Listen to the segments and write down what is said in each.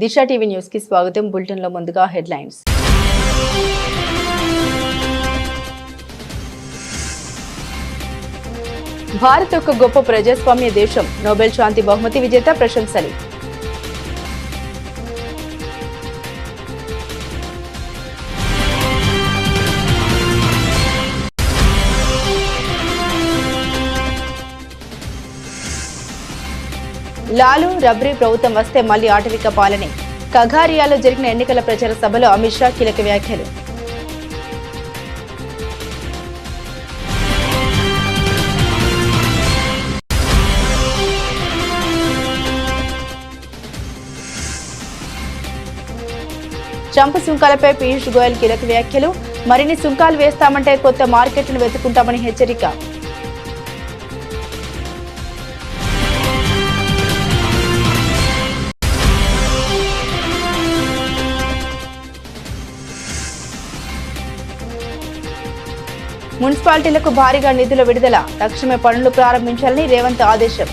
దిశ TV news కి స్వాగతం. Bulletin లో ముందుగా హెడ్లైన్స్. భారత్ ఒక గొప్ప ప్రజాస్వామ్య దేశం. నోబెల్ శాంతి బహుమతి విజేత ప్రశంసలు. లాలు రబ్రీ ప్రభుత్వం వస్తే మళ్లీ ఆటవిక పాలనే. కగారియాలో జరిగిన ఎన్నికల ప్రచార సభలో అమిత్ షా కీలక వ్యాఖ్యలు. ట్రంప్ సుంకాలపై పీయూష్ గోయల్ కీలక వ్యాఖ్యలు. మరిన్ని సుంకాలు వేస్తామంటే కొత్త మార్కెట్లను వెతుకుంటామని హెచ్చరిక. మున్సిపాలిటీలకు భారీగా నిధుల విడుదల. తక్షణమే పనులు ప్రారంభించాలని రేవంత్ ఆదేశం.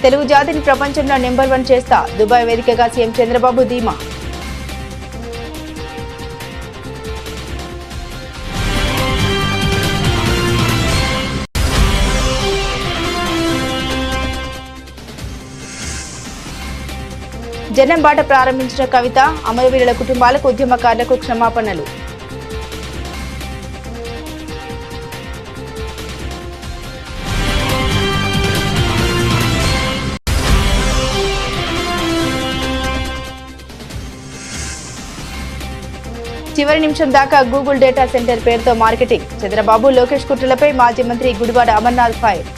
తెలుగు జాతిని ప్రపంచంలో నెంబర్ 1 చేస్తా. దుబాయ్ వేదికగా సీఎం చంద్రబాబు ధీమా. జనం బాట ప్రారంభించిన కవిత. అమరవీరుల కుటుంబాలకు, ఉద్యమకారులకు క్షమాపణలు. చివరి నిమిషం దాకా గూగుల్ డేటా సెంటర్ పేరుతో మార్కెటింగ్. చంద్రబాబు లోకేష్ కుట్రలపై మాజీ మంత్రి గుడివాడ అమర్నాథ్ ఫైర్.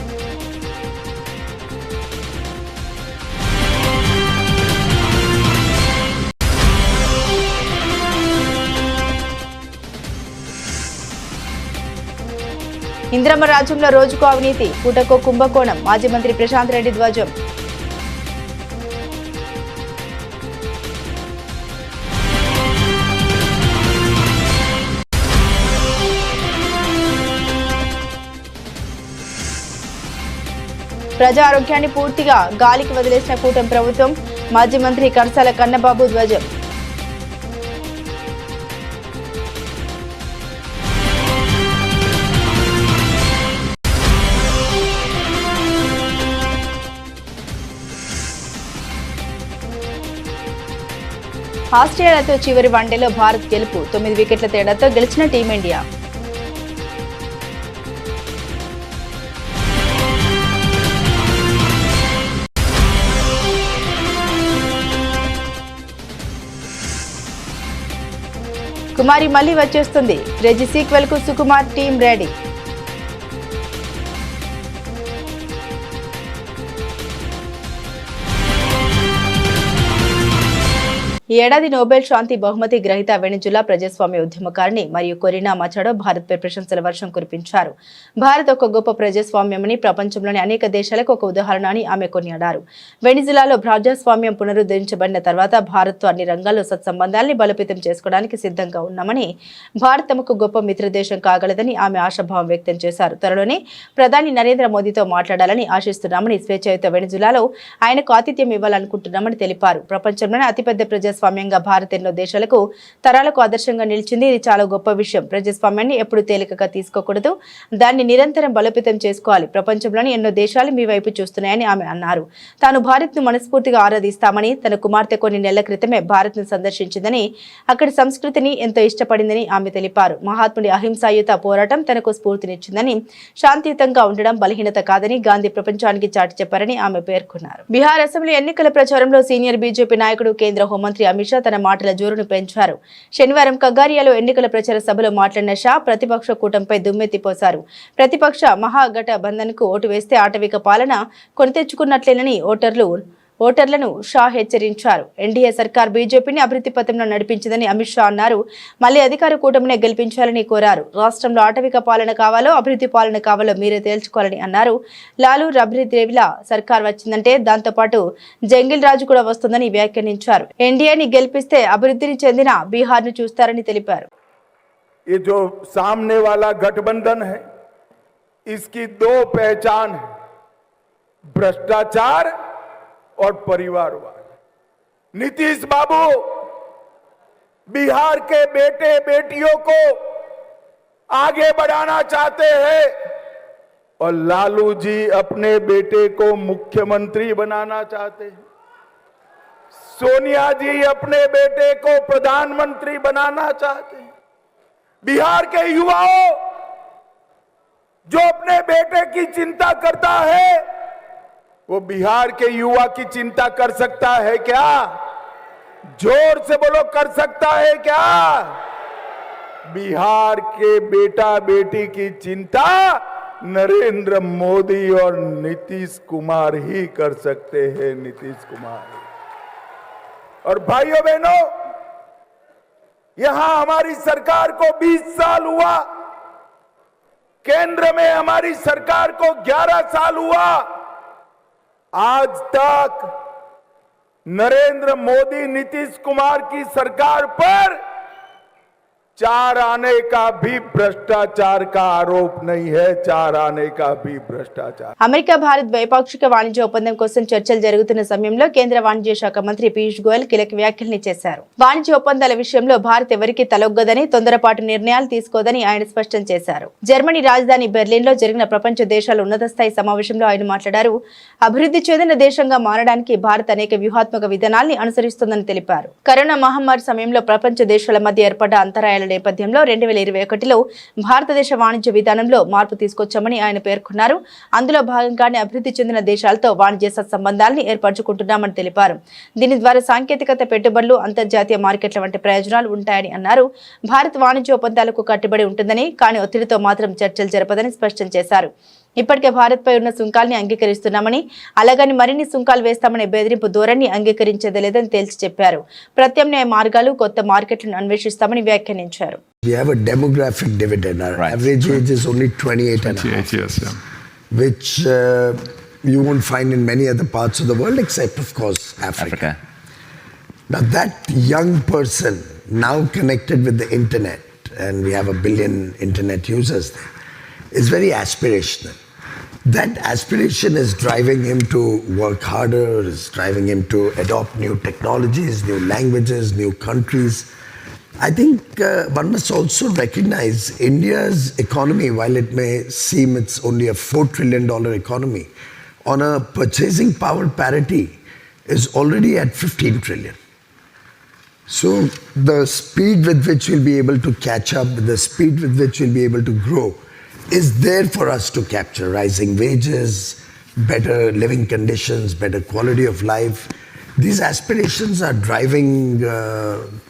ఇంద్రమ్మ రాజ్యంలో రోజుకో అవినీతి, పూటకో కుంభకోణం. మాజీ మంత్రి ప్రశాంత్ రెడ్డి ధ్వజం. ప్రజా ఆరోగ్యాన్ని పూర్తిగా గాలికి వదిలేసిన కూటమి ప్రభుత్వం. మాజీ మంత్రి కర్సాల కన్నబాబు ధ్వజం. ఆస్ట్రేలియాతో చివరి వన్డేలో భారత్ గెలుపు. 9 వికెట్ల తేడాతో గెలిచిన టీమిండియా. కుమారి మళ్లీ వచ్చేస్తుంది. క్రేజీ సీక్వెల్ కు సుకుమార్ టీం రెడీ. ఈ ఏడాది నోబెల్ శాంతి బహుమతి గ్రహీత వెనిజులా ప్రజాస్వామ్య ఉద్యమకారిణి మరియు కొరినా మచాడో భారత్పై ప్రశంసల వర్షం కురిపించారు. భారత్ ఒక గొప్ప ప్రజాస్వామ్యమని, ప్రపంచంలోని అనేక దేశాలకు ఒక ఉదాహరణ అని ఆమె కొనియాడారు. వెనిజులాలో ప్రజాస్వామ్యం పునరుద్ధరించబడిన తర్వాత భారత్తో అన్ని రంగాల్లో సత్సంబంధాలని బలోపేతం చేసుకోవడానికి సిద్ధంగా ఉన్నామని, భారత్ తమకు గొప్ప మిత్రదేశం కాగలదని ఆమె ఆశాభావం వ్యక్తం చేశారు. త్వరలోనే ప్రధాని నరేంద్ర మోదీతో మాట్లాడాలని ఆశిస్తున్నామని, స్వేచ్ఛాయుత వెనిజులాలో ఆయనకు ఆతిథ్యం ఇవ్వాలనుకుంటున్నామని తెలిపారు. ప్రపంచంలోనే అతిపెద్ద ప్రజాస్వామ్యంగా భారత్ ఎన్నో దేశాలకు, తరాలకు ఆదర్శంగా నిలిచింది. ఇది చాలా గొప్ప విషయం. ప్రజాస్వామ్యాన్ని ఎప్పుడు తేలికగా తీసుకోకూడదు, దాన్ని నిరంతరం బలోపేతం చేసుకోవాలి. ప్రపంచంలోని ఎన్నో దేశాలు మీ వైపు చూస్తున్నాయని ఆమె అన్నారు. తాను భారత్ ను మనస్ఫూర్తిగా ఆరాధిస్తామని, తన కుమార్తె కొన్ని నెలల క్రితమే భారత్ ను సందర్శించిందని, అక్కడి సంస్కృతిని ఎంతో ఇష్టపడిందని ఆమె తెలిపారు. మహాత్ముడి అహింసాయుత పోరాటం తనకు స్ఫూర్తినిచ్చిందని, శాంతియుతంగా ఉండడం బలహీనత కాదని గాంధీ ప్రపంచానికి చాటి చెప్పారని ఆమె పేర్కొన్నారు. బీహార్ అసెంబ్లీ ఎన్నికల ప్రచారంలో సీనియర్ బీజేపీ నాయకుడు, కేంద్ర హోంమంత్రి అమిత్ షా తన మాటల జోరును పెంచారు. శనివారం కగారియాలో ఎన్నికల ప్రచార సభలో మాట్లాడిన షా ప్రతిపక్ష కూటమిపై దుమ్మెత్తిపోశారు. ప్రతిపక్ష మహాగఠబంధన్ కు ఓటు వేస్తే ఆటవిక పాలన కొని తెచ్చుకున్నట్లేనని, ఓటర్లు ఓటర్లను షా హెచ్చరించారు. ఎన్డీఏ సర్కార్ బీజేపీని అభివృద్ధి పథంలో నడిపించిందని అమిత్ షా అన్నారు. మళ్లీ అధికార కూటమినే గెలిపించాలని కోరారు. రాష్ట్రంలో ఆటవిక పాలన కావాలో అభివృద్ధి పాలన కావాలో మీరే తేల్చుకోవాలని అన్నారు. లాలూ రబ్రీ దేవిల సర్కార్ వచ్చిందంటే దాంతో పాటు జంగిల్ రాజు కూడా వస్తుందని వ్యాఖ్యానించారు. ఎన్డీఏని గెలిపిస్తే అభివృద్ధిని చెందిన బీహార్ ను చూస్తారని తెలిపారు. ये जो सामने वाला गठबंधन है, इसकी दो पहचान है, भ्रष्टाचार और परिवारवाद। नीतीश बाबू बिहार के बेटे बेटियों को आगे बढ़ाना चाहते हैं और लालू जी अपने बेटे को मुख्यमंत्री बनाना चाहते हैं। सोनिया जी अपने बेटे को प्रधानमंत्री बनाना चाहते हैं। बिहार के युवाओं जो अपने बेटे की चिंता करता है, वो बिहार के युवा की चिंता कर सकता है क्या? जोर से बोलो, कर सकता है क्या? बिहार के बेटा बेटी की चिंता नरेंद्र मोदी और नीतीश कुमार ही कर सकते हैं। नीतीश कुमार। और भाइयों बहनों, यहां हमारी सरकार को 20 साल हुआ, केंद्र में हमारी सरकार को 11 साल हुआ। आज तक नरेंद्र मोदी नीतीश कुमार की सरकार पर 4 आने का भी भ्रष्टाचार का आरोप नहीं है। 4 आने का भी भ्रष्टाचार। అమెరికా భారత్ ద్వైపాక్షిక వాణిజ్య ఒప్పందం కోసం చర్చలు జరుగుతున్న సమయంలో కేంద్ర వాణిజ్య శాఖ మంత్రి పీయూష్ గోయల్ కీలక వ్యాఖ్యల్ని చేశారు. వాణిజ్య ఒప్పందాల విషయంలో భారత్ ఎవరికీ తలొగ్గదని, తొందరపాటు నిర్ణయాలు తీసుకోదని ఆయన స్పష్టం చేశారు. జర్మనీ రాజధాని బెర్లిన్ లో జరిగిన ప్రపంచ దేశాల ఉన్నత స్థాయి సమావేశంలో ఆయన మాట్లాడారు. అభివృద్ధి చెందిన దేశంగా మారడానికి భారత్ అనేక వ్యూహాత్మక విధానాల్ని అనుసరిస్తోందని తెలిపారు. కరోనా మహమ్మారి సమయంలో ప్రపంచ దేశాల మధ్య ఏర్పడ్డ అంతరాయాల నేపథ్యంలో 2021లో భారతదేశ వాణిజ్య విధానంలో మార్పు తీసుకొచ్చామని ఆయన పేర్కొన్నారు. అందులో భాగంగానే అభివృద్ధి చెందిన దేశాలతో వాణిజ్య సత్సంబంధాలను ఏర్పరచుకుంటున్నామని తెలిపారు. దీని ద్వారా సాంకేతికత, పెట్టుబడులు, అంతర్జాతీయ మార్కెట్ల వంటి ప్రయోజనాలు ఉంటాయని అన్నారు. భారత్ వాణిజ్య ఒప్పందాలకు కట్టుబడి ఉంటుందని, కానీ ఒత్తిడితో మాత్రం చర్చలు జరపదని స్పష్టం చేశారు. ఇప్పటికే భారత్పై ఉన్న సుంకాల్ని అంగీకరిస్తున్నామని, అలాగని మరిన్ని సుంకాలు వేస్తామనే బెదిరింపు ధోరణి అంగీకరించేది లేదని తేల్చి చెప్పారు. ప్రత్యామ్నాయ మార్గాలు, కొత్త మార్కెట్లను అన్వేషిస్తామని వ్యాఖ్యానించారు. We have a demographic dividend. Our average age is only 28 years, yeah. Which you won't find in many other parts of the world, except of course Africa. Now that young person now connected with the internet, and we have 1 billion internet users there, is very aspirational. That aspiration is driving him to work harder, is driving him to adopt new technologies, new languages, new countries. I think one must also recognize India's economy, while it may seem it's only a $4 trillion economy, on a purchasing power parity is already at 15 trillion. So the speed with which we'll be able to catch up, the speed with which we'll be able to grow, is there for us to capture. Rising wages, better living conditions, better quality of life. These aspirations are driving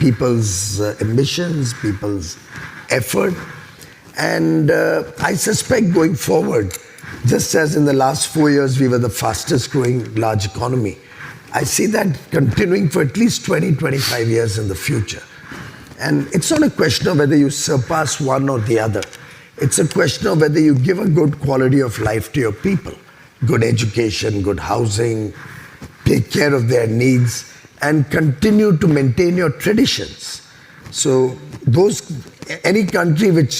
people's ambitions, people's effort. And I suspect going forward, just as in the last 4 years we were the fastest growing large economy, I see that continuing for at least 20-25 years in the future. And it's not a question of whether you surpass one or the other. It's a question of whether you give a good quality of life to your people. Good education, good housing, take care of their needs, and continue to maintain your traditions. So any country which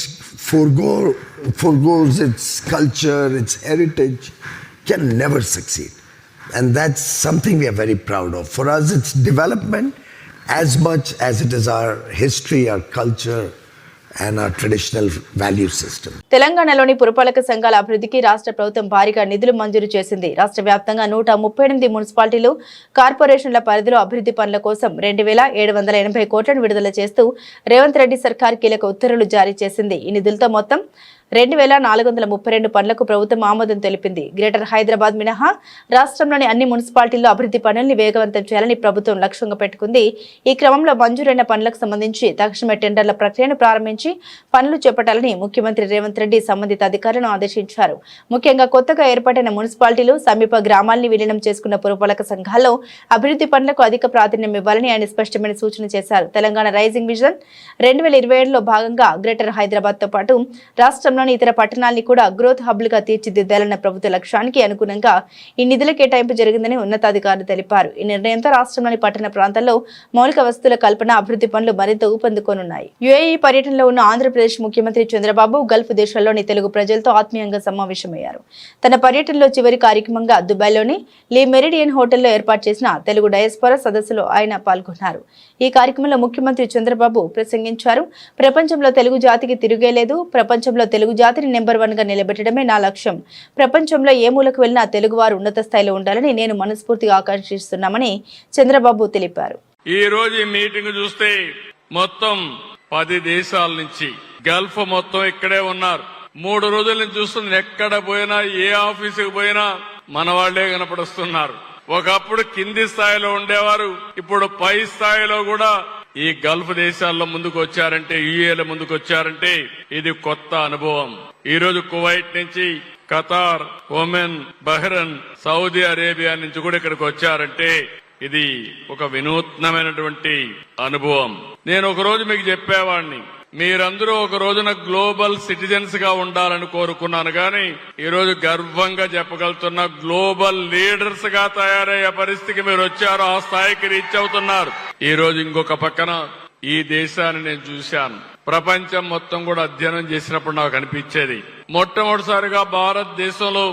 forgoes its culture, its heritage, can never succeed. And that's something we are very proud of. For us, it's development as much as it is our history, our culture, and our traditional value system. తెలంగాణలోని పురపాలక సంఘాల అభివృద్ధికి రాష్ట్ర ప్రభుత్వం భారీగా నిధులు మంజూరు చేసింది. రాష్ట్ర వ్యాప్తంగా 138 మున్సిపాలిటీలు, కార్పొరేషన్ల పరిధిలో అభివృద్ధి పనుల కోసం 2780 కోట్లను విడుదల చేస్తూ రేవంత్ రెడ్డి సర్కార్ కీలక ఉత్తర్వులు జారీ చేసింది. ఈ నిధులతో మొత్తం 2,432 పనులకు ప్రభుత్వం ఆమోదం తెలిపింది. గ్రేటర్ హైదరాబాద్ మినహా రాష్ట్రంలోని అన్ని మున్సిపాలిటీల్లో అభివృద్ధి పనుల్ని వేగవంతం చేయాలని ప్రభుత్వం లక్ష్యంగా పెట్టుకుంది. ఈ క్రమంలో మంజూరైన పనులకు సంబంధించి తక్షణమే టెండర్ల ప్రక్రియను ప్రారంభించి పనులు చేపట్టాలని ముఖ్యమంత్రి రేవంత్ రెడ్డి సంబంధిత అధికారులను ఆదేశించారు. ముఖ్యంగా కొత్తగా ఏర్పాటైన మున్సిపాలిటీలు, సమీప గ్రామాల్ని విలీనం చేసుకున్న పురపాలక సంఘాల్లో అభివృద్ధి పనులకు అధిక ప్రాధాన్యం ఇవ్వాలని ఆయన స్పష్టమైన సూచన చేశారు. తెలంగాణ రైజింగ్ విజన్ 2027లో భాగంగా గ్రేటర్ హైదరాబాద్ తో పాటు రాష్ట్రంలోని ఇతర పట్టణాల్ని కూడా గ్రోత్ హబ్లుగా తీర్చిదిద్దాలన్న ప్రభుత్వ లక్ష్యానికి అనుగుణంగా ఈ నిధుల కేటాయింపు జరిగిందని ఉన్నతాధికారులు తెలిపారు. ఈ నిర్ణయంతో రాష్ట్రంలోని పట్టణ ప్రాంతాల్లో మౌలిక వసతుల కల్పన, అభివృద్ధి పనులు మరింత ఊపందుకోనున్నాయి. యుఏఈ పర్యటనలో ఉన్న ఆంధ్రప్రదేశ్ ముఖ్యమంత్రి చంద్రబాబు గల్ఫ్ దేశాల్లోని తెలుగు ప్రజలతో ఆత్మీయంగా సమావేశమయ్యారు. తన పర్యటనలో చివరి కార్యక్రమంగా దుబాయ్లోని లీ మెరిడియన్ హోటల్లో ఏర్పాటు చేసిన తెలుగు డయాస్పోరా సదస్సులో ఆయన పాల్గొన్నారు. ఈ కార్యక్రమంలో ముఖ్యమంత్రి చంద్రబాబు ప్రసంగించారు. ప్రపంచంలో తెలుగు జాతికి తిరిగేలేదు. ప్రపంచంలో తెలుగు జాతిని నెంబర్ 1 గా నిలబెట్టడమే నా లక్ష్యం. ప్రపంచంలో ఏ మూలకు వెళ్లినా తెలుగు వారు ఉన్నత స్థాయిలో ఉండాలని నేను మనస్ఫూర్తిగా ఆకాంక్షిస్తున్నామని చంద్రబాబు తెలిపారు. ఈ రోజు ఈ మీటింగ్ చూస్తే మొత్తం 10 దేశాల నుంచి గల్ఫ్ మొత్తం ఇక్కడే ఉన్నారు. 3 రోజుల నుంచి చూస్తుంది. ఎక్కడ పోయినా, ఏ ఆఫీసుకు పోయినా మన వాళ్లే కనపడుస్తున్నారు. ఒకప్పుడు కింది స్థాయిలో ఉండేవారు, ఇప్పుడు పై స్థాయిలో కూడా ఈ గల్ఫ్ దేశాల్లో ముందుకు వచ్చారంటే, యుఏలో ముందుకు వచ్చారంటే ఇది కొత్త అనుభవం. ఈ రోజు కువైట్ నుంచి, Qatar, Oman, Bahrain, Saudi Arabia నుంచి కూడా ఇక్కడికి వచ్చారంటే ఇది ఒక వినూత్నమైనటువంటి అనుభవం. నేను ఒక రోజు మీకు చెప్పేవాడిని, మీరందరూ ఒక రోజున గ్లోబల్ సిటిజన్స్ గా ఉండాలని కోరుకున్నాను. కానీ ఈ రోజు గర్వంగా చెప్పగలుగుతున్న గ్లోబల్ లీడర్స్ గా తయారయ్యే పరిస్థితికి మీరు వచ్చారు. ఆ స్థాయికి రీచ్ అవుతున్నారు. ఈ రోజు ఇంకొక పక్కన ఈ దేశాన్ని నేను చూశాను. ప్రపంచం మొత్తం కూడా అధ్యయనం చేసినప్పుడు నాకు అనిపించేది, మొట్టమొదటిసారిగా భారతదేశంలో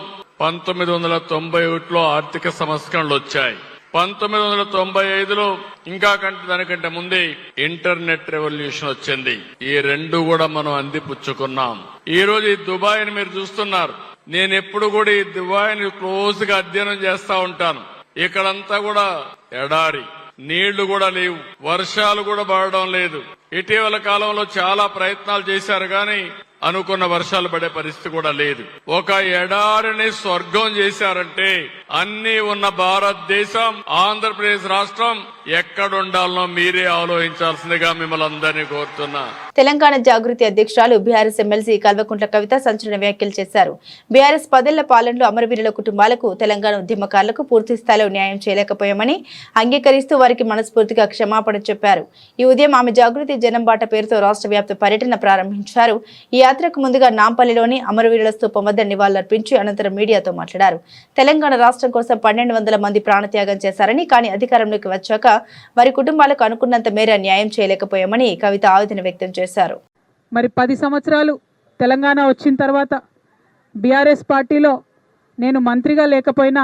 1991లో ఆర్థిక సంస్కరణలు వచ్చాయి. 1995లో ఇంకా దానికంటే ముందే ఇంటర్నెట్ రెవల్యూషన్ వచ్చింది. ఈ 2 కూడా మనం అందిపుచ్చుకున్నాం. ఈ రోజు ఈ దుబాయ్ని మీరు చూస్తున్నారు. నేను ఎప్పుడు కూడా ఈ దుబాయ్ని క్లోజ్ గా అధ్యయనం చేస్తా ఉంటాను. ఇక్కడంతా కూడా ఎడారి, నీళ్లు కూడా లేవు, వర్షాలు కూడా పడడం లేదు. ఇటీవల కాలంలో చాలా ప్రయత్నాలు చేశారు కానీ అనుకున్న వర్షాలు పడే పరిస్థితి కూడా లేదు. ఒక ఎడారిని స్వర్గం చేశారంటే అన్ని ఉన్న భారతదేశం, ఆంధ్రప్రదేశ్ రాష్ట్రం ఎక్కడుండాలనో మీరే ఆలోచించాల్సిందిగా మిమ్మల్ని అందరినీ కోరుతున్నా. తెలంగాణ జాగృతి అధ్యక్షురాలు బీఆర్ఎస్ ఎమ్మెల్సీ కల్వకుంట్ల కవిత సంచలన వ్యాఖ్యలు చేశారు. బీఆర్ఎస్ 10 ఏళ్ల పాలనలో అమరవీరుల కుటుంబాలకు, తెలంగాణ ఉద్యమకారులకు పూర్తి స్థాయిలో న్యాయం చేయలేకపోయామని అంగీకరిస్తూ వారికి మనస్ఫూర్తిగా క్షమాపణ చెప్పారు. ఈ ఉదయం ఆమె జాగృతి జనం బాట పేరుతో రాష్ట్ర వ్యాప్త పర్యటన ప్రారంభించారు. ఈ యాత్రకు ముందుగా నాంపల్లిలోని అమరవీరుల స్థూపం వద్ద నివాళులర్పించి అనంతరం మీడియాతో మాట్లాడారు. తెలంగాణ రాష్ట్రం కోసం 1200 మంది ప్రాణత్యాగం చేశారని, కానీ అధికారంలోకి వచ్చాక వారి కుటుంబాలకు అనుకున్నంత మేర న్యాయం చేయలేకపోయామని కవిత ఆవేదన వ్యక్తం చేశారు. మరి 10 సంవత్సరాలు తెలంగాణ వచ్చిన తర్వాత బీఆర్ఎస్ పార్టీలో నేను మంత్రిగా లేకపోయినా,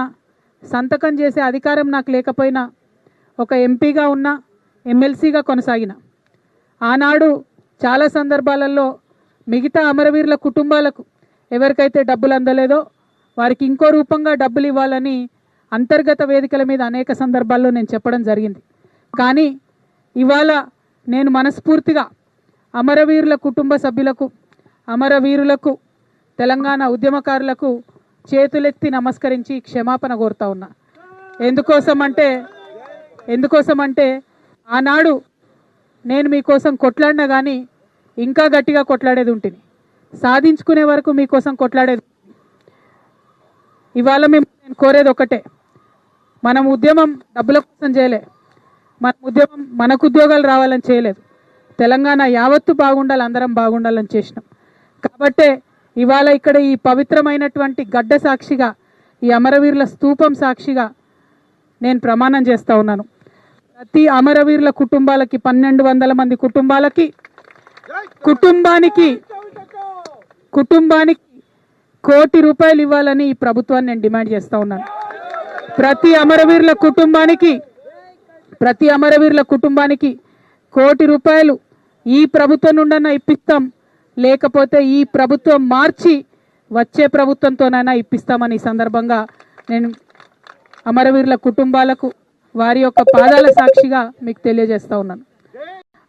సంతకం చేసే అధికారం నాకు లేకపోయినా, ఒక ఎంపీగా ఉన్న, ఎమ్మెల్సీగా కొనసాగిన. ఆనాడు చాలా సందర్భాలలో మిగతా అమరవీరుల కుటుంబాలకు ఎవరికైతే డబ్బులు అందలేదో వారికి ఇంకో రూపంగా డబ్బులు ఇవ్వాలని అంతర్గత వేదికల మీద అనేక సందర్భాల్లో నేను చెప్పడం జరిగింది. కానీ ఇవాళ నేను మనస్ఫూర్తిగా అమరవీరుల కుటుంబ సభ్యులకు, అమరవీరులకు, తెలంగాణ ఉద్యమకారులకు చేతులెత్తి నమస్కరించి క్షమాపణ కోరుతా ఉన్నా. ఎందుకోసమంటే ఆనాడు నేను మీకోసం కొట్లాడినా కానీ ఇంకా గట్టిగా కొట్లాడేది ఉంటుంది, సాధించుకునే వరకు మీకోసం కొట్లాడేది. ఇవాళ నేను కోరేది ఒకటే, మనం ఉద్యమం డబ్బుల కోసం చేయలే, మన ఉద్యమం మనకు ఉద్యోగాలు రావాలని చేయలేదు, తెలంగాణ యావత్తు బాగుండాలి, అందరం బాగుండాలని చేసినాం. కాబట్టే ఇవాళ ఇక్కడ ఈ పవిత్రమైనటువంటి గడ్డ సాక్షిగా, ఈ అమరవీరుల స్తూపం సాక్షిగా నేను ప్రమాణం చేస్తూ ఉన్నాను. ప్రతి అమరవీరుల కుటుంబాలకి, 1200 మంది కుటుంబానికి కుటుంబానికి ₹1 కోటి ఇవ్వాలని ఈ ప్రభుత్వాన్ని నేను డిమాండ్ చేస్తూ ఉన్నాను. ప్రతి అమరవీరుల కుటుంబానికి ₹1 కోటి ఈ ప్రభుత్వం నుండన్నా ఇప్పిస్తాం, లేకపోతే ఈ ప్రభుత్వం మార్చి వచ్చే ప్రభుత్వంతోనైనా ఇప్పిస్తామని ఈ సందర్భంగా నేను అమరవీరుల కుటుంబాలకు వారి యొక్క పాదాల సాక్షిగా మీకు తెలియజేస్తూ ఉన్నాను.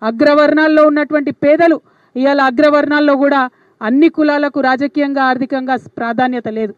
అగ్రవర్ణాల్లో ఉన్నటువంటి పేదలు ఇవాళ అగ్రవర్ణాల్లో కూడా అన్ని కులాలకు రాజకీయంగా ఆర్థికంగా ప్రాధాన్యత లేదు.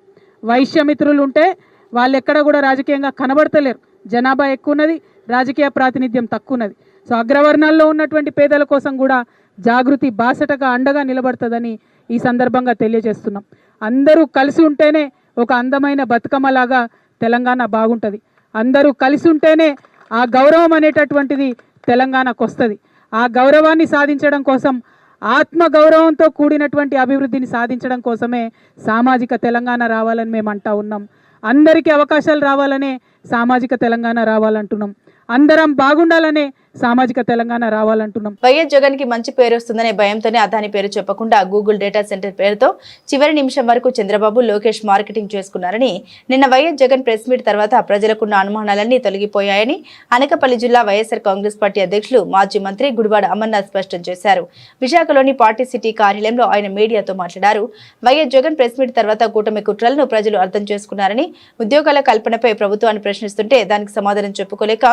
వైశ్యమిత్రులు ఉంటే వాళ్ళు ఎక్కడ కూడా రాజకీయంగా కనబడతలేరు. జనాభా ఎక్కువ ఉన్నది, రాజకీయ ప్రాతినిధ్యం తక్కువ ఉన్నది. సో అగ్రవర్ణాల్లో ఉన్నటువంటి పేదల కోసం కూడా జాగృతి బాసటగా అండగా నిలబడుతుందని ఈ సందర్భంగా తెలియజేస్తున్నాం. అందరూ కలిసి ఉంటేనే ఒక అందమైన బతుకమ్మలాగా తెలంగాణ బాగుంటుంది. అందరూ కలిసి ఉంటేనే ఆ గౌరవం అనేటటువంటిది తెలంగాణకు వస్తుంది. ఆ గౌరవాన్ని సాధించడం కోసం, ఆత్మ గౌరవంతో కూడినటువంటి అభివృద్ధిని సాధించడం కోసమే సామాజిక తెలంగాణ రావాలని మేము అంటా ఉన్నాం. అందరికీ అవకాశాలు రావాలనే సామాజిక తెలంగాణ రావాలంటున్నాం. అందరం బాగుండాలనే సామాజిక తెలంగాణ రావాలంటున్నాం. వైఎస్ జగన్ కి మంచి పేరు వస్తుందనే భయంతోనే అదాని పేరు చెప్పకుండా గూగుల్ డేటా సెంటర్ పేరుతో చివరి నిమిషం వరకు చంద్రబాబు, లోకేష్ మార్కెటింగ్ చేసుకున్నారని నిన్న వైఎస్ జగన్ ప్రెస్ మీట్ తర్వాత ప్రజలకున్న అనుమానాలన్నీ తొలగిపోయాయని అనకాపల్లి జిల్లా వైఎస్ఆర్ కాంగ్రెస్ పార్టీ అధ్యక్షులు మాజీ మంత్రి గుడివాడ అమర్నాథ్ స్పష్టం చేశారు. విశాఖలోని పార్టీ సిటీ కార్యాలయంలో ఆయన మీడియాతో మాట్లాడారు. వైఎస్ జగన్ ప్రెస్ మీట్ తర్వాత కూటమి కుట్రలను ప్రజలు అర్థం చేసుకున్నారని, ఉద్యోగాల కల్పనపై ప్రభుత్వాన్ని ప్రశ్నిస్తుంటే దానికి సమాధానం చెప్పుకోలేక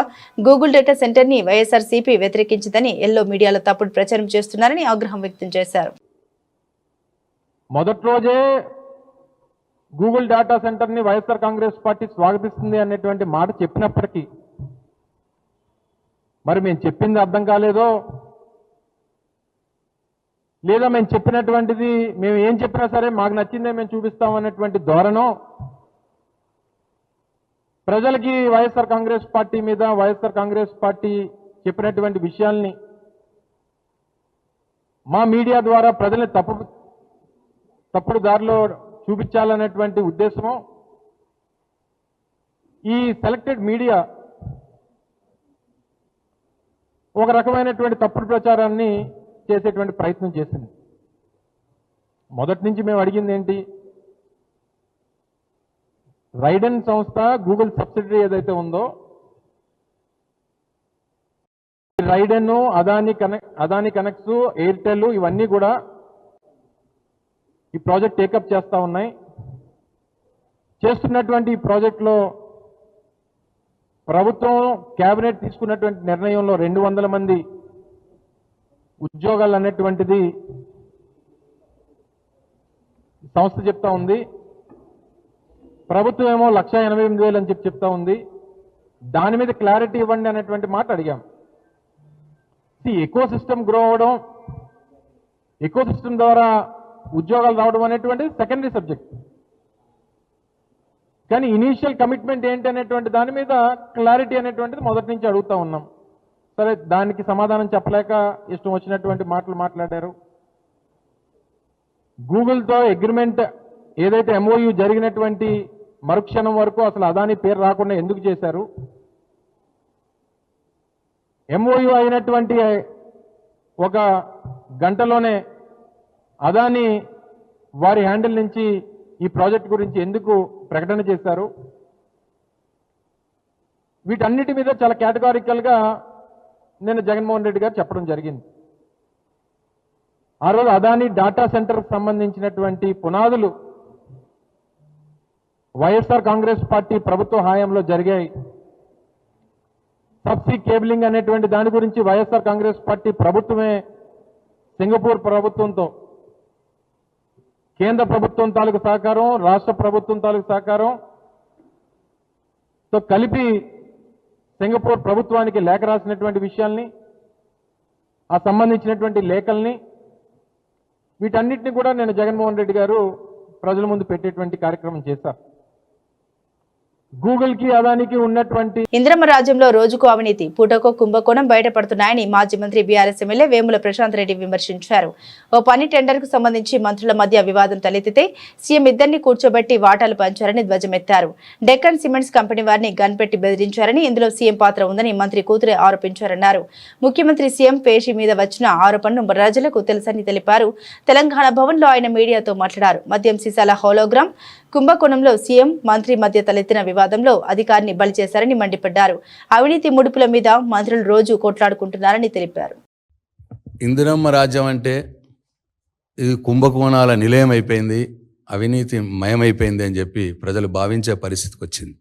గూగుల్ డేటా సెంటర్ ని వైఎస్ఆర్సీపీ వ్యతిరేకించిందని ఎల్లో మీడియాలో తప్పుడు ప్రచారం చేస్తున్నారని ఆగ్రహం వ్యక్తం చేశారు. మొదటి రోజే గూగుల్ డేటా సెంటర్ ని వైఎస్ఆర్ కాంగ్రెస్ పార్టీ స్వాగతిస్తుంది అనేటువంటి మాట చెప్పినప్పటికీ మరి మేము చెప్పింది అర్థం కాలేదో, లేదా మేము చెప్పినటువంటిది మేము ఏం చెప్పినా సరే మాకు నచ్చిందే మేము చూపిస్తాం అనేటువంటి ధోరణో ప్రజలకి వైఎస్ఆర్ కాంగ్రెస్ పార్టీ మీద వైఎస్ఆర్ కాంగ్రెస్ పార్టీ చెప్పినటువంటి విషయాల్ని మా మీడియా ద్వారా ప్రజల్ని తప్పుడు దారిలో చూపించాలనేటువంటి ఉద్దేశము ఈ సెలెక్టెడ్ మీడియా ఒక రకమైనటువంటి తప్పుడు ప్రచారాన్ని చేసేటువంటి ప్రయత్నం చేసింది. మొదటి నుంచి మేము అడిగింది ఏంటి, రైడెన్ సంస్థ గూగుల్ సబ్సిడరీ ఏదైతే ఉందో రైడెన్, అదాని కనెక్ట్స్, ఎయిర్టెల్ ఇవన్నీ కూడా ఈ ప్రాజెక్ట్ టేకప్ చేస్తా ఉన్నాయి. చేస్తున్నటువంటి ఈ ప్రాజెక్టులో ప్రభుత్వం కేబినెట్ తీసుకున్నటువంటి నిర్ణయంలో 200 మంది ఉద్యోగాలు అనేటువంటిది సంస్థ చెప్తా ఉంది. ప్రభుత్వం ఏమో 1,88,000 అని చెప్తా ఉంది. దాని మీద క్లారిటీ ఇవ్వండి అనేటువంటి మాట అడిగాం. ఎకో సిస్టమ్ గ్రో అవడం, ఎకో సిస్టమ్ ద్వారా ఉద్యోగాలు రావడం అనేటువంటిది సెకండరీ సబ్జెక్ట్. కానీ ఇనీషియల్ కమిట్మెంట్ ఏంటి అనేటువంటి దాని మీద క్లారిటీ అనేటువంటిది మొదటి నుంచి అడుగుతా ఉన్నాం. సరే, దానికి సమాధానం చెప్పలేక ఇష్టం వచ్చినటువంటి మాటలు మాట్లాడారు. గూగుల్తో అగ్రిమెంట్ ఏదైతే ఎంఓయూ జరిగినటువంటి మరుక్షణం వరకు అసలు అదాని పేరు రాకుండా ఎందుకు చేశారు? ఎంఓయూ అయినటువంటి ఒక గంటలోనే అదాని వారి హ్యాండిల్ నుంచి ఈ ప్రాజెక్ట్ గురించి ఎందుకు ప్రకటన చేశారు? వీటన్నిటి మీద చాలా కేటగారికల్గా నేను జగన్మోహన్ రెడ్డి గారు చెప్పడం జరిగింది. ఆ రోజు అదాని డేటా సెంటర్కి సంబంధించినటువంటి పునాదులు వైఎస్ఆర్ కాంగ్రెస్ పార్టీ ప్రభుత్వ హయాంలో జరిగాయి. సబ్సీ కేబులింగ్ అనేటువంటి దాని గురించి వైఎస్ఆర్ కాంగ్రెస్ పార్టీ ప్రభుత్వమే సింగపూర్ ప్రభుత్వంతో, కేంద్ర ప్రభుత్వం తాలూకు సహకారం, రాష్ట్ర ప్రభుత్వం తాలూకు సహకారంతో కలిపి సింగపూర్ ప్రభుత్వానికి లేఖ రాసినటువంటి విషయాల్ని, ఆ సంబంధించినటువంటి లేఖల్ని, వీటన్నిటిని కూడా నేను జగన్మోహన్ రెడ్డి గారు ప్రజల ముందు పెట్టేటువంటి కార్యక్రమం చేశారు. గూగుల్ కి అదానికి ఉన్నటువంటి ఇంద్రమ్మ రాజ్యంలో రోజుకు అవినీతి, పూటకో కుంభకోణం బయటపడుతున్నాయని మాజీ మంత్రి బీఆర్ఎస్ ఎమ్మెల్యే వేముల ప్రశాంత్ రెడ్డి విమర్శించారు. ఓ పని టెండర్ కు సంబంధించి మంత్రుల మధ్య వివాదం తలెత్తితే సీఎం ఇద్దరిని కూర్చోబెట్టి వాటాలు పంచారని ధ్వజమెత్తారు. డెక్కన్ సిమెంట్స్ కంపెనీ వారిని గన్ పెట్టి బెదిరించారని, ఇందులో సీఎం పాత్ర ఉందని మంత్రి కూతురే ఆరోపించారన్నారు. ముఖ్యమంత్రి సీఎం పేషి మీద వచ్చిన ఆరోపణను ప్రజలకు తెలుసని తెలిపారు. తెలంగాణ భవన్ లో ఆయన మీడియాతో మాట్లాడారు. మద్యం సీసాల హోలోగ్రామ్ కుంభకోణంలో సీఎం మంత్రి మధ్య తలెత్తిన వివాదంలో అధికారిని బలి చేశారని మండిపడ్డారు. అవినీతి ముడుపుల మీద మంత్రులు రోజు కొట్లాడుకుంటున్నారని తెలిపారు. ఇందిరమ్మ రాజ్యం అంటే ఇది కుంభకోణాల నిలయం అయిపోయింది, అవినీతి మయమైపోయింది అని చెప్పి ప్రజలు భావించే పరిస్థితికి వచ్చింది.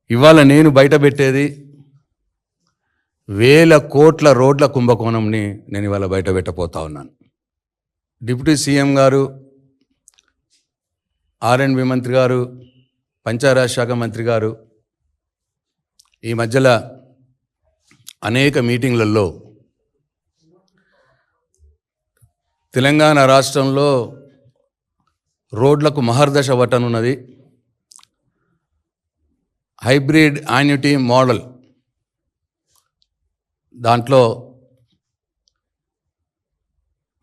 ఇవాళ నేను బయటపెట్టేది వేల కోట్ల రోడ్ల కుంభకోణంని నేను ఇవాళ బయట పెట్టబోతా ఉన్నాను. డిప్యూటీ సీఎం గారు, ఆర్ఎండ్బి మంత్రి గారు, పంచాయరాజ్ శాఖ మంత్రి గారు ఈ మధ్యలో అనేక మీటింగ్లలో తెలంగాణ రాష్ట్రంలో రోడ్లకు మహర్దశ పట్టనున్నది, హైబ్రిడ్ యాన్యుటీ మోడల్, దాంట్లో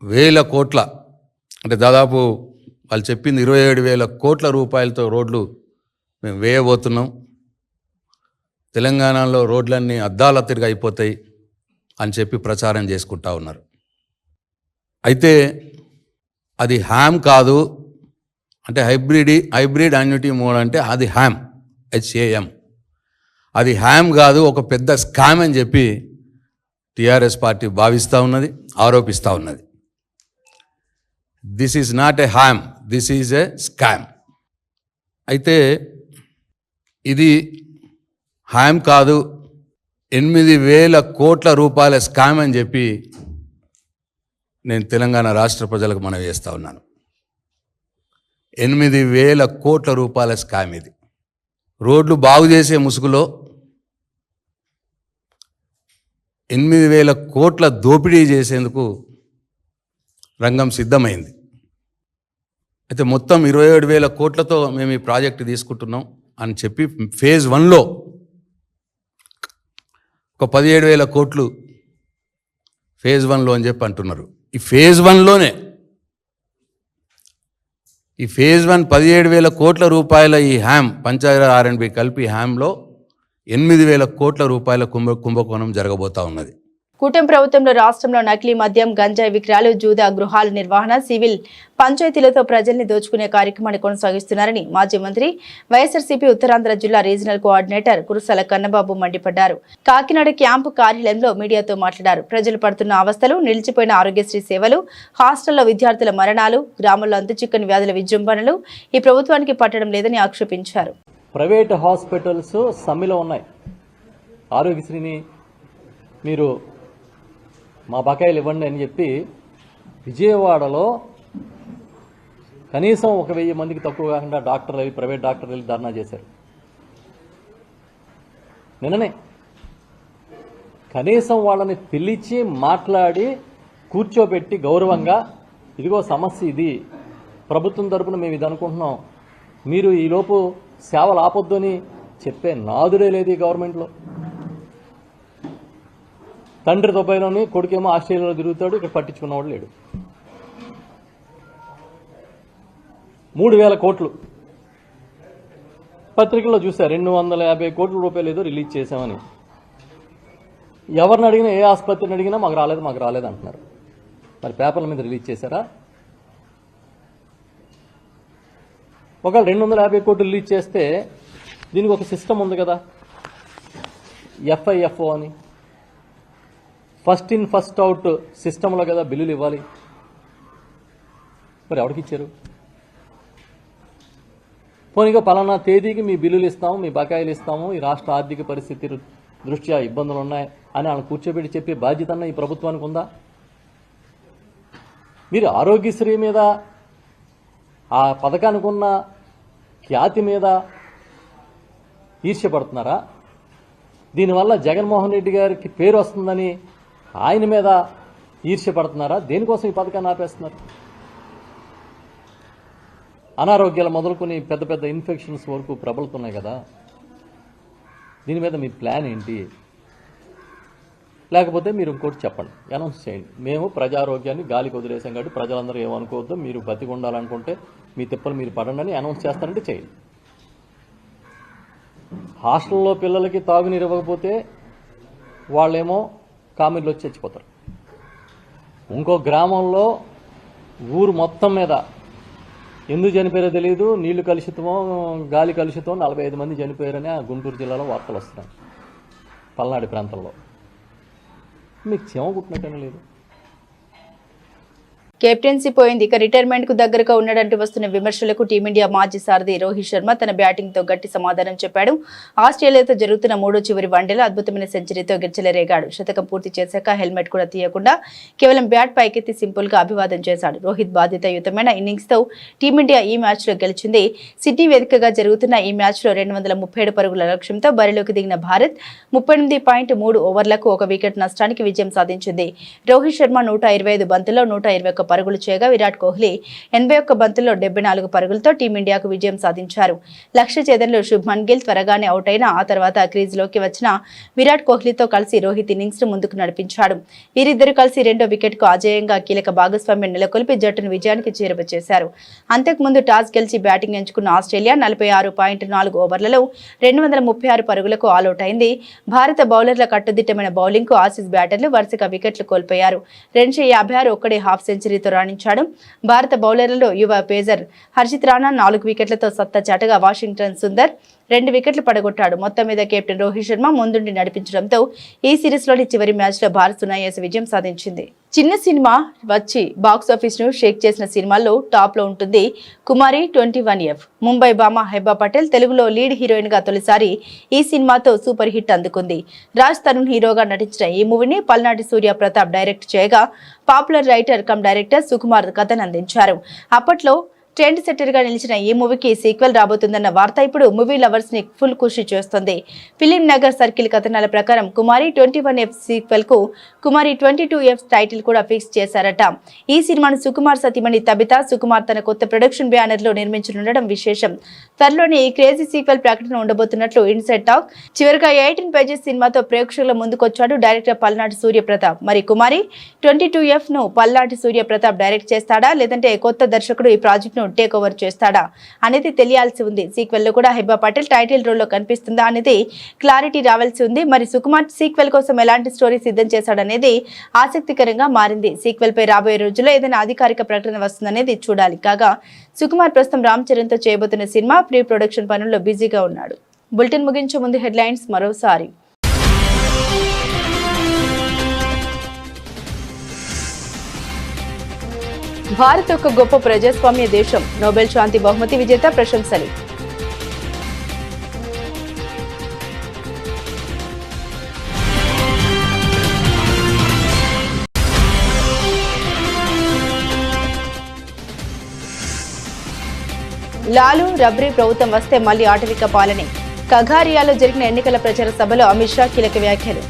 వేల కోట్ల అంటే దాదాపు వాళ్ళు చెప్పింది 27,000 కోట్ల రూపాయలతో రోడ్లు మేము వేయబోతున్నాం. తెలంగాణలో రోడ్లన్నీ అద్దాలత్తిరిగా అయిపోతాయి అని చెప్పి ప్రచారం చేసుకుంటా ఉన్నారు. అయితే అది హ్యామ్ కాదు, అంటే హైబ్రిడ్ యాన్యుటీ మోడల్ అంటే అది హ్యామ్, HAM. అది హ్యామ్ కాదు, ఒక పెద్ద స్కామ్ అని చెప్పి టీఆర్ఎస్ పార్టీ భావిస్తూ ఉన్నది, ఆరోపిస్తూ ఉన్నది. This is not a ham, this is a scam. అయితే ఇది హ్యామ్ కాదు, 8,000 కోట్ల రూపాయల స్కామ్ అని చెప్పి నేను తెలంగాణ రాష్ట్ర ప్రజలకు మనవి చేస్తూ ఉన్నాను. 8,000 కోట్ల రూపాయల స్కామ్ ఇది. రోడ్లు బాగు చేసే ముసుగులో 8,000 కోట్ల దోపిడీ చేసేందుకు రంగం సిద్ధమైంది. అయితే మొత్తం 27,000 కోట్లతో మేము ఈ ప్రాజెక్టు తీసుకుంటున్నాం అని చెప్పి ఫేజ్ 1లో ఒక 17,000 కోట్లు ఫేజ్ 1లో అని చెప్పి అంటున్నారు. ఈ ఫేజ్ 1లోనే ఈ ఫేజ్ 1 17,000 కోట్ల రూపాయల ఈ హ్యామ్, పంచాయతీ ఆర్ఎండ్బి కలిపి హ్యామ్లో 8,000 కోట్ల రూపాయల కుంభకోణం జరగబోతా ఉన్నది. కూటమి ప్రభుత్వంలో రాష్ట్రంలో నకిలీ మద్యం, గంజాయి విక్రయాలు, జూదా గృహాల నిర్వహణ, సివిల్ పంచాయతీలతో ప్రజల్ని దోచుకునే కార్యక్రమాన్ని కొనసాగిస్తున్నారని మాజీ మంత్రి, వైఎస్ఆర్సీపీ ఉత్తరాంధ్ర జిల్లా రీజనల్ కోఆర్డినేటర్ కురుసాల కన్నబాబు మండిపడ్డారు. కాకినాడ క్యాంపు కార్యాలయంలో మీడియాతో మాట్లాడారు. ప్రజలు పడుతున్న అవస్థలు, నిలిచిపోయిన ఆరోగ్యశ్రీ సేవలు, హాస్టల్లో విద్యార్థుల మరణాలు, గ్రామంలో అంతుచిక్కని వ్యాధుల విజృంభణలు ఈ ప్రభుత్వానికి పట్టడం లేదని ఆక్షేపించారు. ప్రైవేట్ హాస్పిటల్స్ సమ్మెలో ఉన్నాయి. ఆరోగ్యశ్రీని మీరు మా బకాయిలు ఇవ్వండి అని చెప్పి విజయవాడలో కనీసం 1,000 మందికి తక్కువ కాకుండా డాక్టర్లు, ప్రైవేట్ డాక్టర్లు ధర్నా చేశారు. నిన్ననే కనీసం వాళ్ళని పిలిచి మాట్లాడి కూర్చోబెట్టి గౌరవంగా, ఇదిగో సమస్య ఇది, ప్రభుత్వం తరపున మేము ఇది అనుకుంటున్నాం, మీరు ఈలోపు సేవలు ఆపొద్దు అని చెప్పే నాదుడే లేదు ఈ గవర్నమెంట్లో. తండ్రి దుబాయ్లోని, కొడుకేమో ఆస్ట్రేలియాలో తిరుగుతాడు, ఇక్కడ పట్టించుకున్నవాడు లేడు. 3,000 కోట్లు పత్రికల్లో చూశారు. 250 కోట్ల రూపాయలు ఏదో రిలీజ్ చేశామని. ఎవరిని అడిగినా, ఏ ఆసుపత్రిని అడిగినా మాకు రాలేదు అంటున్నారు. మరి పేపర్ల మీద రిలీజ్ చేశారా? ఒకవేళ 250 కోట్లు రిలీజ్ చేస్తే దీనికి ఒక సిస్టమ్ ఉంది కదా, FIFO అని, ఫస్ట్ ఇన్ ఫస్ట్ అవుట్ సిస్టంలో కదా బిల్లులు ఇవ్వాలి. మరి ఎవరికి ఇచ్చారు? పోనీగా పలానా తేదీకి మీ బిల్లులు ఇస్తాము, మీ బకాయిలు ఇస్తాము, ఈ రాష్ట్ర ఆర్థిక పరిస్థితి దృష్ట్యా ఇబ్బందులు ఉన్నాయి అని వాళ్ళని కూర్చోబెట్టి చెప్పే బాధ్యత అన్న ఈ ప్రభుత్వానికి ఉందా? మీరు ఆరోగ్యశ్రీ మీద, ఆ పథకానికి ఉన్న ఖ్యాతి మీద ఈర్ష్యపడుతున్నారా? దీనివల్ల జగన్మోహన్ రెడ్డి గారికి పేరు వస్తుందని ఆయన మీద ఈర్ష్యపడుతున్నారా? దేనికోసం ఈ పథకాన్ని ఆపేస్తున్నారు? అనారోగ్యాలు మొదలుకొని పెద్ద పెద్ద ఇన్ఫెక్షన్స్ వరకు ప్రబలుతున్నాయి కదా. దీని మీద మీ ప్లాన్ ఏంటి? లేకపోతే మీరు ఇంకోటి చెప్పండి, అనౌన్స్ చేయండి. మేము ప్రజారోగ్యాన్ని గాలికి వదిలేసాం కాబట్టి ప్రజలందరూ ఏమనుకోవద్దు, మీరు బతికి ఉండాలనుకుంటే మీ తిప్పలు మీరు పడండి అని అనౌన్స్ చేస్తారంటే చేయండి. హాస్టల్లో పిల్లలకి తాగునీరు ఇవ్వకపోతే వాళ్ళేమో కామెర్లు వచ్చి చచ్చిపోతారు. ఇంకో గ్రామంలో ఊరు మొత్తం మీద ఎందుకు చనిపోయారో తెలియదు, నీళ్లు కలుషితమో గాలి కలుషితమో 45 మంది చనిపోయారని ఆ గుంటూరు జిల్లాలో వార్తలు వస్తున్నాయి. పల్నాడు ప్రాంతంలో మీకు చెమ కుట్టినట్టనే లేదు. కెప్టెన్సీ పోయింది. ఇక రిటైర్మెంట్ కు దగ్గరగా ఉన్నాడంటూ వస్తున్న విమర్శలకు టీమిండియా మాజీ సారథి రోహిత్ శర్మ తన బ్యాటింగ్ తో గట్టి సమాధానం చెప్పాడు. ఆస్ట్రేలియాతో జరుగుతున్న మూడో చివరి వన్డేలో అద్భుతమైన సెంచరీతో గిరిచెలరేగాడు. శతకం పూర్తి చేశాక హెల్మెట్ కూడా తీయకుండా కేవలం బ్యాట్ పైకెత్తి సింపుల్ గా అభివాదం చేశాడు. రోహిత్ బాధ్యతాయుతమైన ఇన్నింగ్స్ తో టీమిండియా ఈ మ్యాచ్ లో గెలిచింది. సిడ్నీ వేదికగా జరుగుతున్న ఈ మ్యాచ్ లో 237 పరుగుల లక్ష్యంతో బరిలోకి దిగిన భారత్ 38.3 ఓవర్లకు 1 వికెట్ నష్టానికి విజయం సాధించింది. రోహిత్ శర్మ 125 బంతుల్లో 121 పరుగులు చేయగా విరాట్ కోహ్లీ 81 బంతుల్లో 74 పరుగులతో టీమిండియాకు విజయం సాధించారు. లక్ష్య ఛేదనలో శుభ్మన్ గిల్ త్వరగానే అవుట్ అయినా ఆ తర్వాత క్రీజ్లోకి వచ్చిన విరాట్ కోహ్లీతో కలిసి రోహిత్ ఇన్నింగ్స్ ను ముందుకు నడిపించాడు. వీరిద్దరూ కలిసి రెండో వికెట్ కు అజేయంగా కీలక భాగస్వామ్యం నెలకొల్పి జట్టును విజయానికి చేరువచేశారు. అంతకుముందు టాస్ గెలిచి బ్యాటింగ్ ఎంచుకున్న ఆస్ట్రేలియా 46.4 ఓవర్లలో 236 పరుగులకు ఆల్అౌట్ అయింది. భారత బౌలర్ల కట్టుదిట్టమైన బౌలింగ్ కు ఆసీస్ బ్యాటర్లు వరుసగా వికెట్లు కోల్పోయారు. 256 ఒక్కడే హాఫ్ సెంచరీతో రాణించాడు. భారత బౌలర్లలో యువ పేసర్ హర్షిత్ రాణా 4 వికెట్లతో సత్తా చాటగా వాషింగ్టన్ సుందర్ 2 వికెట్లు పడగొట్టాడు. మొత్తం మీద కెప్టెన్ రోహిత్ శర్మ ముందుండి నడిపించడంతో ఈ సిరీస్ లోని చివరి మ్యాచ్ లో భారత్ సునాయాస విజయం సాధించింది. చిన్న సినిమా వచ్చి బాక్సాఫీస్ ను షేక్ చేసిన సినిమాల్లో టాప్ లో ఉంటుంది కుమారి 21F. ముంబై భామ హెబా పటేల్ తెలుగులో లీడ్ హీరోయిన్ గా తొలిసారి ఈ సినిమాతో సూపర్ హిట్ అందుకుంది. రాజ్ తరుణ్ హీరోగా నటించిన ఈ మూవీని పల్నాటి సూర్య ప్రతాప్ డైరెక్ట్ చేయగా popular writer cum director Sukumar కథను అందించారు. అప్పట్లో ట్రెండ్ సెట్టర్ గా నిలిచిన ఈ మూవీకి సీక్వెల్ రాబోతుందన్న వార్త ఇప్పుడు మూవీ లవర్స్ ని ఫుల్ ఖుషి చేస్తుంది. ఫిలిం నగర్ సర్కిల్ కథనాల ప్రకారం కుమారి 21F సీక్వెల్ కు కుమారి 22F టైటిల్ కూడా ఫిక్స్ చేశారట. ఈ సినిమాను సుకుమార్ సతీమణి తబితా సుకుమార్ తన కొత్త ప్రొడక్షన్ బ్యానర్ లో నిర్మించనుండడం విశేషం. త్వరలోనే ఈ క్రేజీ సీక్వెల్ ప్రకటన ఉండబోతున్నట్లు ఇన్సైడ్ టాక్. చివరిగా 18 పేజెస్ సినిమాతో ప్రేక్షకుల ముందుకొచ్చాడు డైరెక్టర్ పల్నాటి సూర్య ప్రతాప్. మరి కుమారి 22F ను పల్నాటి సూర్య ప్రతాప్ డైరెక్ట్ చేస్తాడా లేదంటే కొత్త దర్శకుడు ఈ ప్రాజెక్ట్ ను టేక్ ఓవర్ చేస్తాడా అనేది తెలియాల్సి ఉంది. సీక్వెల్ లో కూడా హెబా పటేల్ టైటిల్ రోల్ లో కనిపిస్తుందా అనేది క్లారిటీ రావాల్సి ఉంది. మరి సుకుమార్ సీక్వెల్ కోసం ఎలాంటి స్టోరీ సిద్ధం చేశాడనేది ఆసక్తికరంగా మారింది. సీక్వెల్ పై రాబోయే రోజుల్లో ఏదైనా అధికారిక ప్రకటన వస్తుందనేది చూడాలి. కాగా సుకుమార్ ప్రస్తుతం రామ్ చరణ్ తో చేయబోతున్న సినిమా ప్రీ ప్రొడక్షన్ పనుల్లో బిజీగా ఉన్నాడు. బులెటిన్ ముగించే ముందు హెడ్లైన్స్ మరోసారి. భారత్ ఒక గొప్ప ప్రజాస్వామ్య దేశం. నోబెల్ శాంతి బహుమతి విజేత ప్రశంసలు. లాలు రబ్రీ ప్రభుత్వం వస్తే మళ్లీ ఆటవిక పాలనే. కగారియాలో జరిగిన ఎన్నికల ప్రచార సభలో అమిత్ షా కీలక వ్యాఖ్యలు.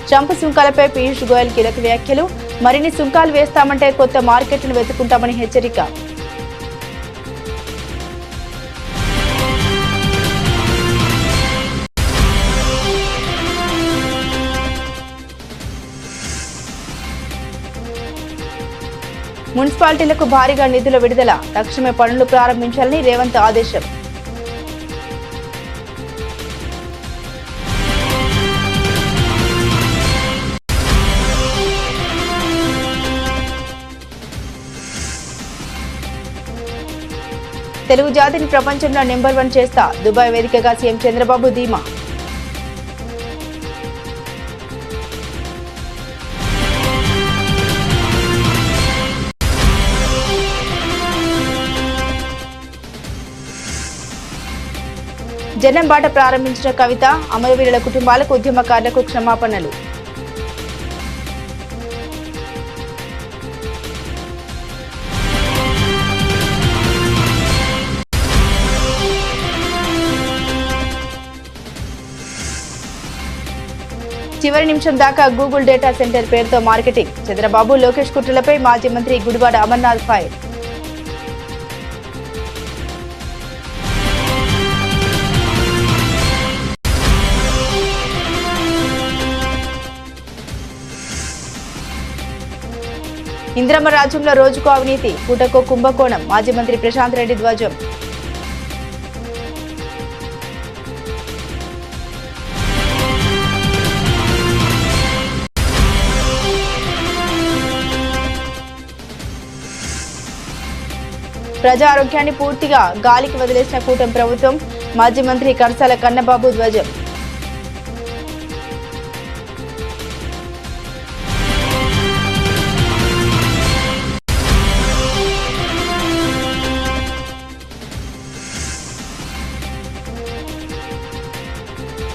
ట్రంప్ సుంకాలపై పీయూష్ గోయల్ కీలక వ్యాఖ్యలు. మరిన్ని సుంకాలు వేస్తామంటే కొత్త మార్కెట్లను వెతుకుంటామని హెచ్చరిక. మున్సిపాలిటీలకు భారీగా నిధుల విడుదల. తక్షణమే పనులు ప్రారంభించాలని రేవంత్ ఆదేశం. తెలుగు జాతిని ప్రపంచంలో నెంబర్ 1 చేస్తా. దుబాయ్ వేదికగా సీఎం చంద్రబాబు ధీమా. జనం బాట ప్రారంభించిన కవిత. అమరవీరుల కుటుంబాలకు ఉద్యమకారులకు క్షమాపణలు. చివరి నిమిషం దాకా గూగుల్ డేటా సెంటర్ పేరుతో మార్కెటింగ్. చంద్రబాబు లోకేష్ కుట్రలపై మాజీ మంత్రి గుడివాడ అమర్నాథ్ ఫైర్. ఇంద్రమ్మ రాజ్యంలో రోజుకో అవినీతి, పూటకో కుంభకోణం. మాజీ మంత్రి ప్రశాంత్ రెడ్డి ధ్వజం. ప్రజా ఆరోగ్యాన్ని పూర్తిగా గాలికి వదిలేసిన కూటమి ప్రభుత్వం. మాజీ మంత్రి కర్సాల కన్నబాబు ధ్వజం.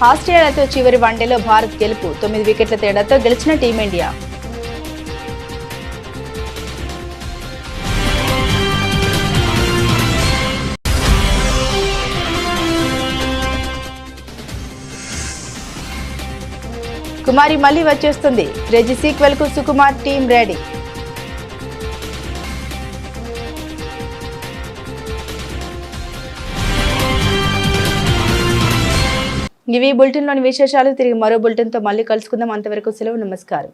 ఆస్ట్రేలియాతో చివరి వన్డేలో భారత్ గెలుపు. 9 వికెట్ల తేడాతో గెలిచిన టీమిండియా. కుమారి మళ్లీ వచ్చేస్తుంది. క్రేజీ సీక్వెల్ కు సుకుమార్ టీం రెడీ. ఇవి బులెటిన్లోని విశేషాలు. తిరిగి మరో బులెటిన్తో మళ్ళీ కలుసుకుందాం. అంతవరకు సెలవు. నమస్కారం.